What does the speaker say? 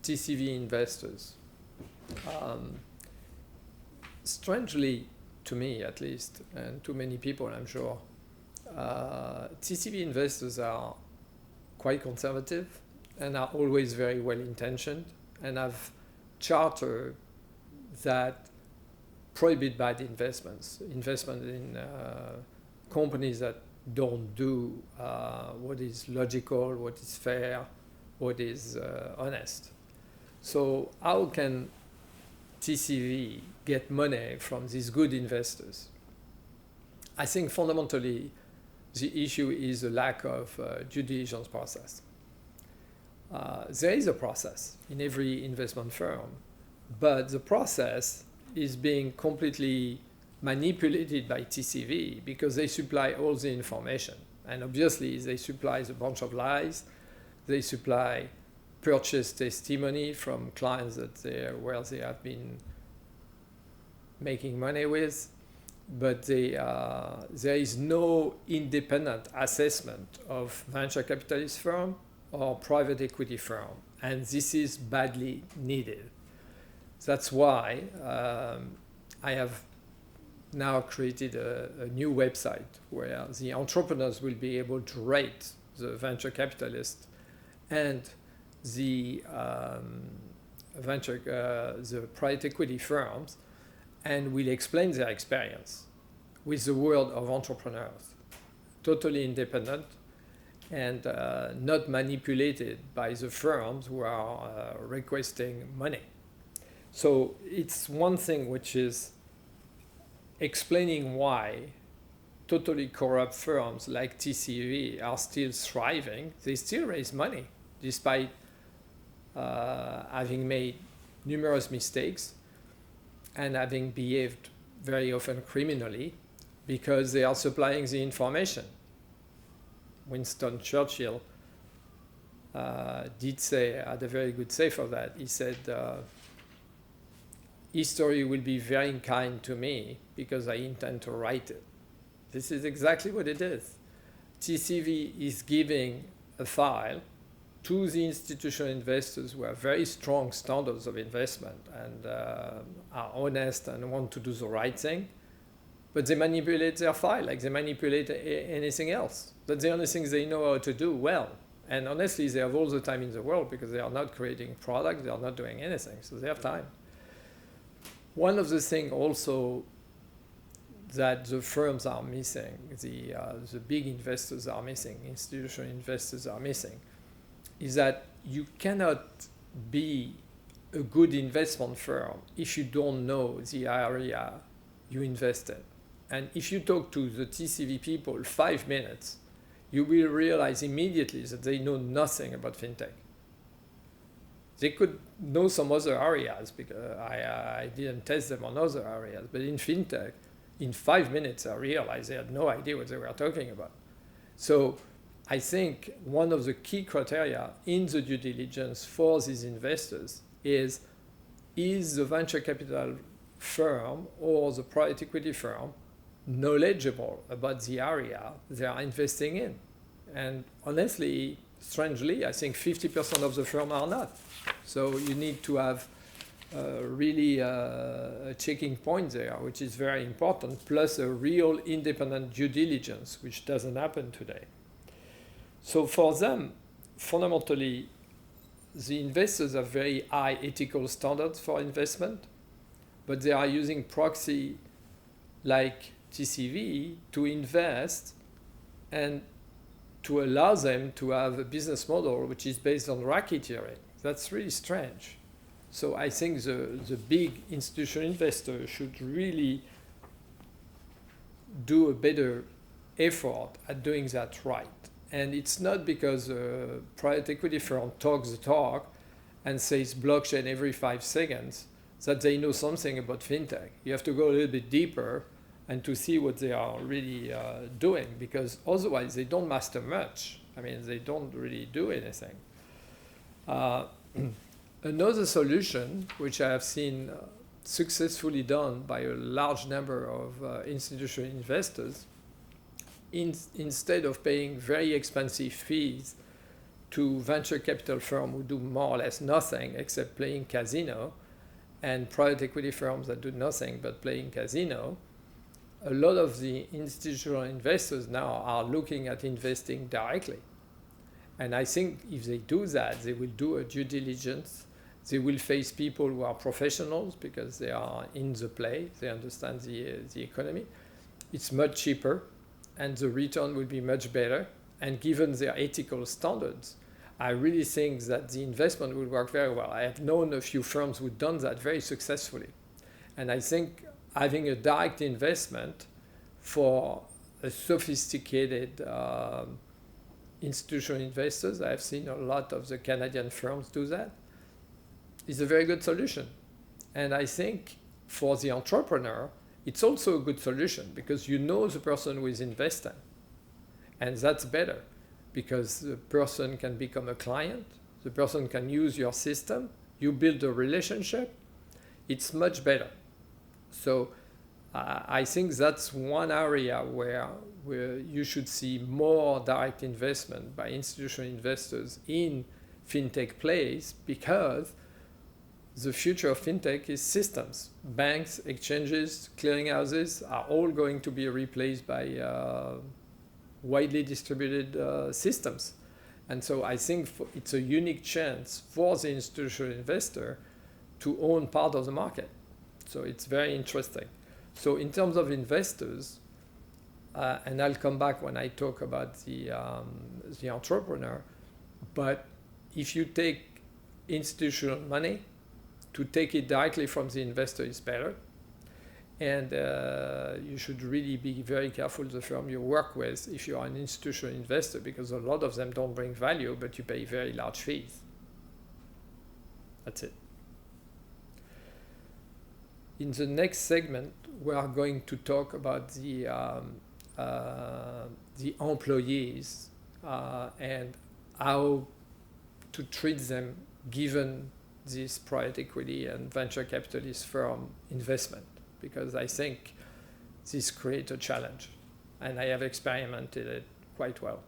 TCV investors. Strangely, to me at least, and to many people I'm sure, TCV investors are quite conservative and are always very well intentioned and have charter that prohibit bad investment in companies that don't do what is logical, what is fair, what is honest. So how can TCV get money from these good investors? I think fundamentally the issue is a lack of due diligence process. There is a process in every investment firm, but the process is being completely manipulated by TCV because they supply all the information. And obviously they supply a bunch of lies. They supply purchase testimony from clients where they have been making money with, but there is no independent assessment of venture capitalist firm or private equity firm, and this is badly needed. That's why I have now created a new website where the entrepreneurs will be able to rate the venture capitalist and the private equity firms, and will explain their experience with the world of entrepreneurs, totally independent and not manipulated by the firms who are requesting money. So it's one thing which is explaining why totally corrupt firms like TCV are still thriving. They still raise money despite having made numerous mistakes and having behaved very often criminally because they are supplying the information. Winston Churchill had a very good say for that. He said, history will be very kind to me because I intend to write it. This is exactly what it is. TCV is giving a file to the institutional investors who have very strong standards of investment and are honest and want to do the right thing, but they manipulate their file like they manipulate anything else. That's the only thing they know how to do well. And honestly, they have all the time in the world because they are not creating products, they are not doing anything, so they have time. One of the things also that the firms are missing, the big investors are missing, institutional investors are missing, is that you cannot be a good investment firm if you don't know the area you invest in. And if you talk to the TCV people 5 minutes, you will realize immediately that they know nothing about fintech. They could know some other areas because I didn't test them on other areas, but in fintech, in 5 minutes, I realized they had no idea what they were talking about. So I think one of the key criteria in the due diligence for these investors is the venture capital firm or the private equity firm knowledgeable about the area they are investing in? And honestly, strangely, I think 50% of the firm are not. So you need to have really a checking point there, which is very important, plus a real independent due diligence, which doesn't happen today. So for them, fundamentally, the investors have very high ethical standards for investment, but they are using proxy like TCV to invest and to allow them to have a business model which is based on racketeering. That's really strange. So I think the big institutional investor should really do a better effort at doing that right. And it's not because a private equity firm talks the talk and says blockchain every 5 seconds that they know something about fintech. You have to go a little bit deeper and to see what they are really doing, because otherwise they don't master much. I mean, they don't really do anything. Another solution, which I have seen successfully done by a large number of institutional investors, instead of paying very expensive fees to venture capital firms who do more or less nothing except playing casino, and private equity firms that do nothing but playing casino, a lot of the institutional investors now are looking at investing directly. And I think if they do that, they will do a due diligence. They will face people who are professionals because they are in the play. They understand the economy. It's much cheaper, and the return will be much better. And given their ethical standards, I really think that the investment will work very well. I have known a few firms who've done that very successfully. And I think having a direct investment for a sophisticated institutional investors, I've seen a lot of the Canadian firms do that, is a very good solution. And I think for the entrepreneur, it's also a good solution because you know the person who is investing. And that's better because the person can become a client, the person can use your system, you build a relationship, it's much better. So I think that's one area where you should see more direct investment by institutional investors in fintech plays, because the future of fintech is systems. Banks, exchanges, clearinghouses are all going to be replaced by widely distributed systems. And so I think it's a unique chance for the institutional investor to own part of the market. So it's very interesting. So in terms of investors, and I'll come back when I talk about the entrepreneur, but if you take institutional money, to take it directly from the investor is better. And you should really be very careful the firm you work with if you are an institutional investor, because a lot of them don't bring value, but you pay very large fees. That's it. In the next segment, we are going to talk about the employees and how to treat them given this private equity and venture capitalist firm investment, because I think this creates a challenge, and I have experimented it quite well.